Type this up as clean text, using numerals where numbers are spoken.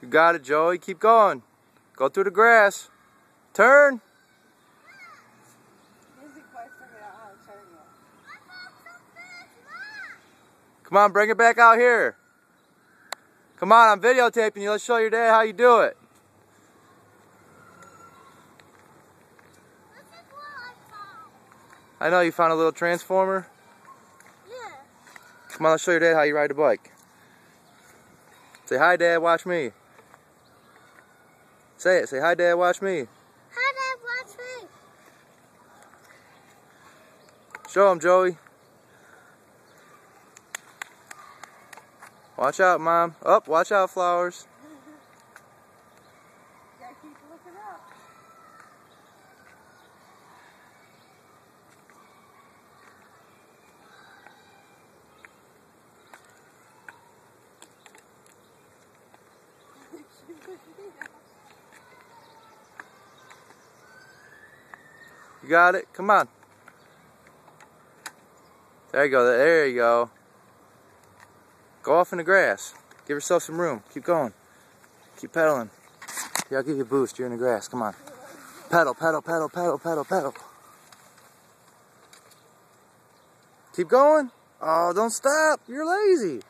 You got it, Joey. Keep going. Go through the grass. Turn. Come on, bring it back out here. Come on, I'm videotaping you. Let's show your dad how you do it. I know you found a little transformer. Yeah. Come on, let's show your dad how you ride a bike. Say hi, Dad, watch me. Say it. Say hi, Dad, watch me. Hi, Dad, watch me. Show him, Joey. Watch out, Mom. Up, watch out, Flowers. You gotta keep looking up. You got it? Come on. There you go. There you go. Go off in the grass. Give yourself some room. Keep going. Keep pedaling. Here, I'll give you a boost. You're in the grass. Come on. Pedal, pedal, pedal, pedal, pedal, pedal. Keep going. Oh, don't stop. You're lazy.